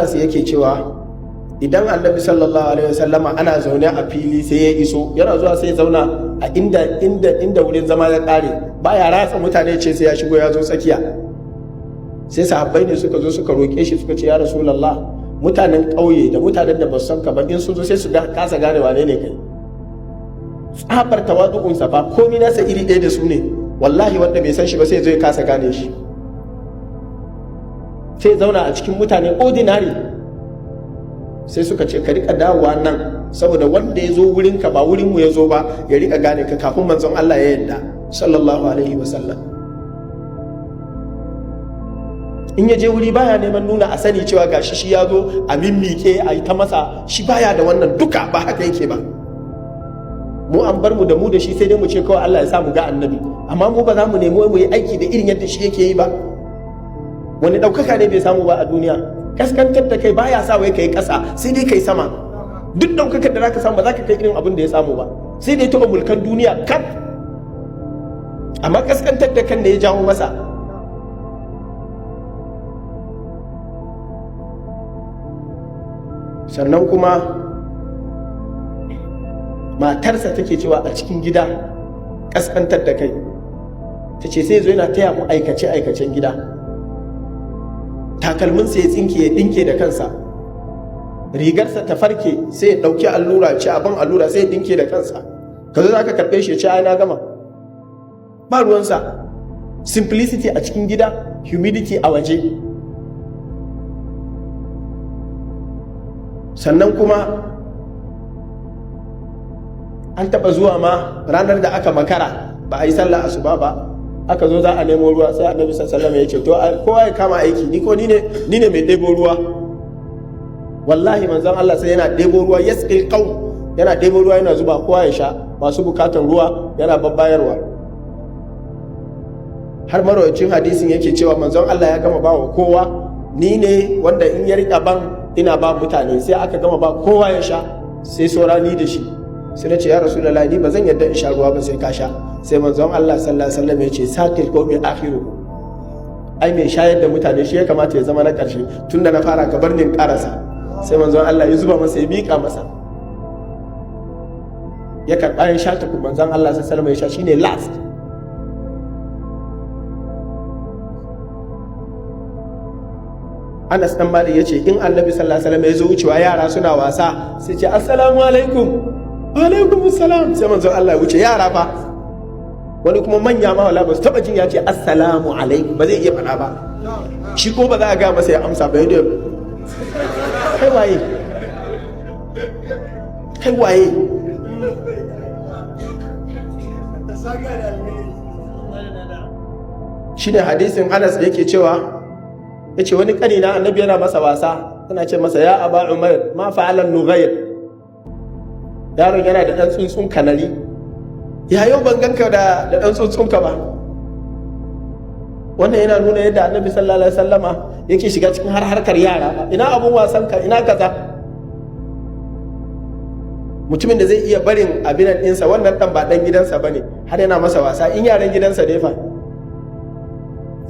sai yake cewa idan annabi sallallahu alaihi wasallama ana zaune a fili sai ya iso yana zuwa sai ya zauna a inda wurin zama ya kare baya ratsa mutane ce sai ya shigo ya zo tsakiya. Sai sahabbai ne suka zo suka roƙe shi suka ce ya rasulullah, mutanen ƙauye da mutanen da ba su san ka ba in sun zo sai su kasa gane wane ne kai. Tsabar tawadu'unsa ba komai nasa iri ɗaya da su ne, wallahi wanda bai san shi ba sai zo ya kasa gane shi. Sai zauna a cikin mutane ordinary. Sai suka ce ka rika dawowa nan saboda wanda ya zo wurinka ba wurinmu ya zo ba ya rika gane ka kafin manzon Allah ya yadda sallallahu alaihi wasallam. In ya je wuri baya neman nuna a sani cewa gashi shi ya zo a mimmike a yi ta masa, shi baya da wannan duka, ba haka yake ba. Mu an bar mu da mu da shi sai dai mu ce kawai Allah ya sa mu ga annabi, amma mu ba za mu nemi mu yi aiki da irin yadda shi yake yi ba. Wani ɗaukaka ne bai samu ba a duniya. Kaskantar da kai baya sa wai kai ƙasa, sai dai kai sama. Duk ɗaukakar da zaka samu ba za ka kai irin abin da ya samu ba, sai dai taɓa mulkan duniya kaf. Amma kaskantar da kan da ya jawo masa. Sannan kuma matarsa take cewa a cikin gida kaskantar da kai, ta ce sai zo yana taya mu aikace-aikacen gida. Takalminsa ya tsinke ya dinke da kansa, rigarsa ta farke sai ya ɗauki allura, ci abin allura sai ya dinke da kansa. Ka zo za ka karɓe shi ya ce ai na gama, ba ruwansa. Simplicity a cikin gida, humility a waje. Sannan kuma an taɓa zuwa ma ranar da aka makara ba a yi sallah asuba ba, aka zo za a nemo ruwa sai annabi sallallahu alaihi wasallam ya ce to kowa ya kama aiki, ni ne mai ɗebo ruwa. Wallahi manzon Allah sai yana ɗebo ruwa, yasqil qaum, yana ɗebo ruwa yana zuba kowa ya sha, masu bukatan ruwa yana babbayarwa. Har marawacin hadisin yake cewa manzon Allah ya gama bawa kowa, ni ne wanda in ya rika ban ina ba mutane, sai aka gama ba kowa ya sha, sai saura ni da shi. Sai na ce ya rasulullahi, ni ba zan yadda in sha ruwa ba sai ka sha. Sai manzon Allah sallallahu alaihi wasallam ya ce sakil qaumi akhiru, ai mai shayar da mutane shi ya kamata ya zama na ƙarshe, tunda na fara ka bar ni in karasa. Sai manzon Allah ya zuba masa, ya miƙa masa, ya karɓa ya sha tukun. Manzon Allah sallallahu alaihi wasallam ya sha, shine last. Anas dan Malik ya ce in annabi sallallahu alaihi wasallam ya zo wucewa yara suna wasa sai ce assalamu alaikum, wa alaikum assalam, sai manzon Allah ya wuce, yara fa. Wani kuma manya ma wala ba su taba jin ya ce assalamu alaikum, ba zai iya faɗa ba. Shi ko ba za a ga masa ya amsa ba, yadda kai waye kai waye. Shi ne hadisin Anas da yake cewa, ya ce wani ƙanina annabi yana masa wasa, tana ce masa ya aba Umar ma fa'alan nughayr. Yaron yana da ɗan tsuntsun kanari, ya yau ban ganka da ɗan tsuntsunka ba. Wannan yana nuna yadda annabi sallallahu alaihi wasallama yake shiga cikin harkar yara. Ina abun wasanka, ina kaza. Mutumin da zai iya barin abinan ɗinsa, wannan ɗan ba ɗan gidansa ba ne, har yana masa wasa. In yaran gidansa ne fa,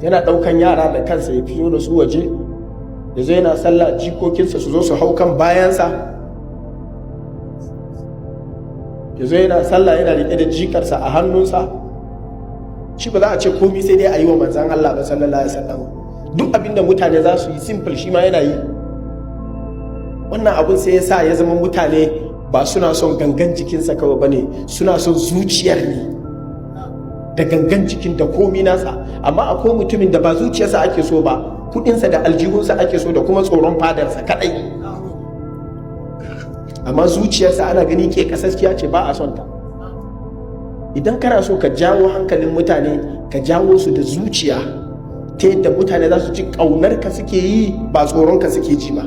yana ɗaukan yara da kansa ya fito da su waje, ya zo yana sallah, jikokinsa su zo su hau kan bayansa, ya zo yana sallah yana riƙe da jikarsa a hannunsa. Shi ba za a ce komi sai dai a yi wa manzan Allah ba sallallahu alaihi wasallam. Duk abin da mutane za su yi simple shi ma yana yi. Wannan abun sai ya sa ya zama mutane ba suna son gangan jikinsa kawai ba ne, suna son zuciyar ne da gangan jikin da komi nasa. Amma akwai mutumin da ba zuciyarsa ake so ba, kudinsa da aljihunsa ake so da kuma tsoron fadarsa kadai. Amma zuciyarsa ana gani ke kasaskiya ce, ba a son ta. Idan kana so ka jawo hankalin mutane, ka jawo su da zuciya ta yadda mutane za su ji ƙaunar ka suke yi, ba tsoron ka suke ji ba.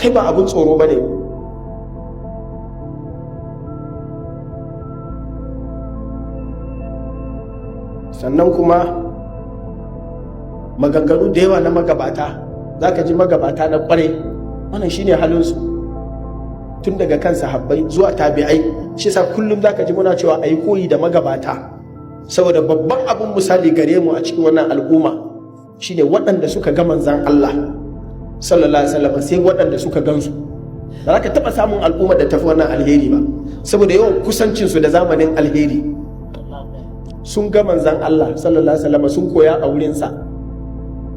Kai ba abin tsoro ba ne. Sannan kuma maganganu da yawa na magabata, za ka ji magabata na kwarai, wannan shine halinsu. Tun daga kan sahabbai zuwa tabi'ai, shi sa kullum za ka ji muna cewa a yi koyi da magabata, saboda babban abin misali gare mu a cikin wannan al'umma shine waɗanda suka ga manzan Allah sallallahu alaihi wasallam sai waɗanda suka gansu. Da za ka taɓa samun al'ummar da tafi wannan alheri ba, saboda yawan kusancinsu da zamanin alheri. Sun ga manzan Allah sallallahu alaihi wasallam, sun koya a wurinsa.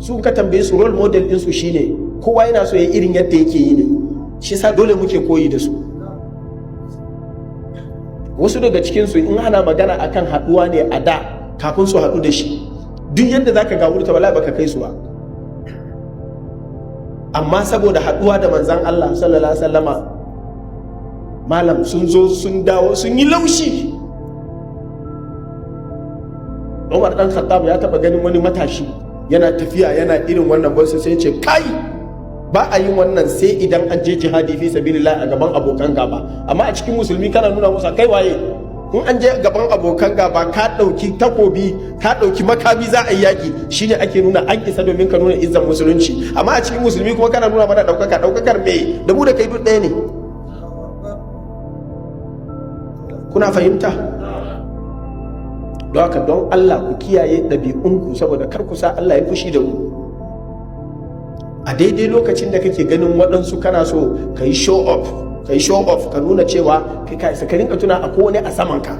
Sun ka tambaye su role model ɗinsu shine kowa yana so ya irin yadda yake yi ne, shi sa dole muke koyi da su. Wasu daga cikinsu in ana magana akan haɗuwa ne a da kafin su haɗu da shi, duk yadda za ka ga wurta wala baka kai su ba. Amma saboda haɗuwa da manzan Allah sallallahu alaihi wasallama, malam sun zo sun dawo sun yi laushi. Umar dan Khattab ya taɓa ganin wani matashi yana tafiya yana irin wannan basu, sai ce kai ba a yin wannan sai idan an je jihadi fi sabilillah a gaban abokan gaba. Amma a cikin musulmi kana nuna musu kai waye? In an je gaban abokan gaba ka ɗauki takobi ka ɗauki makami za a yi yaƙi, shine ake nuna an isa domin ka nuna izzan musulunci. Amma a cikin musulmi kuma kana nuna mana ɗaukakar me? Da mu da kai duk ɗaya ne. Kuna fahimta? Don haka don Allah ku kiyaye ɗabi'unku, saboda kar ku sa Allah ya fushi da ku. A daidai lokacin da kake ganin waɗansu kana so ka yi show off, ka nuna cewa kai ka isa, ka rinka tuna akwai wani a samanka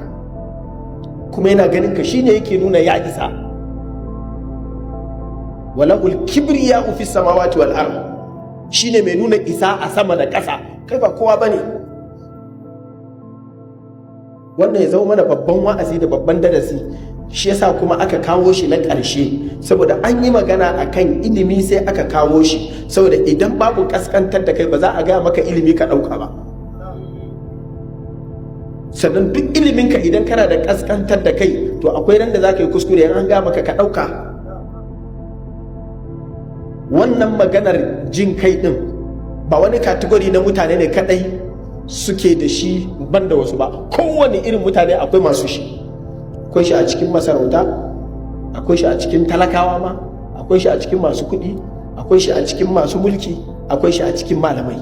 kuma yana ganin ka, shine yake nuna ya isa. walahul kibriya fi samawati wal ard, shine mai nuna isa a sama da ƙasa, kai ba kowa bane. Wannan ya zama mana babban wa'azi da babban darasi. Shi yasa kuma aka kawo shi na ƙarshe, saboda an yi magana akan ilimi sai aka kawo shi, saboda idan babu kaskantar da kai ba za a gaya maka ilimi ka ɗauka ba. Sannan duk iliminka idan kana da kaskantar da kai, to akwai ran da za ka yi kuskure an gaya maka ka ɗauka. Wannan maganar jin kai ɗin ba wani kategori na mutane ne kaɗai suke da shi ban da wasu ba, kowane irin mutane akwai masu shi. Akwai shi a cikin masarauta, akwai shi a cikin talakawa ma, akwai shi a cikin masu kuɗi, akwai shi a cikin masu mulki, akwai shi a cikin malamai.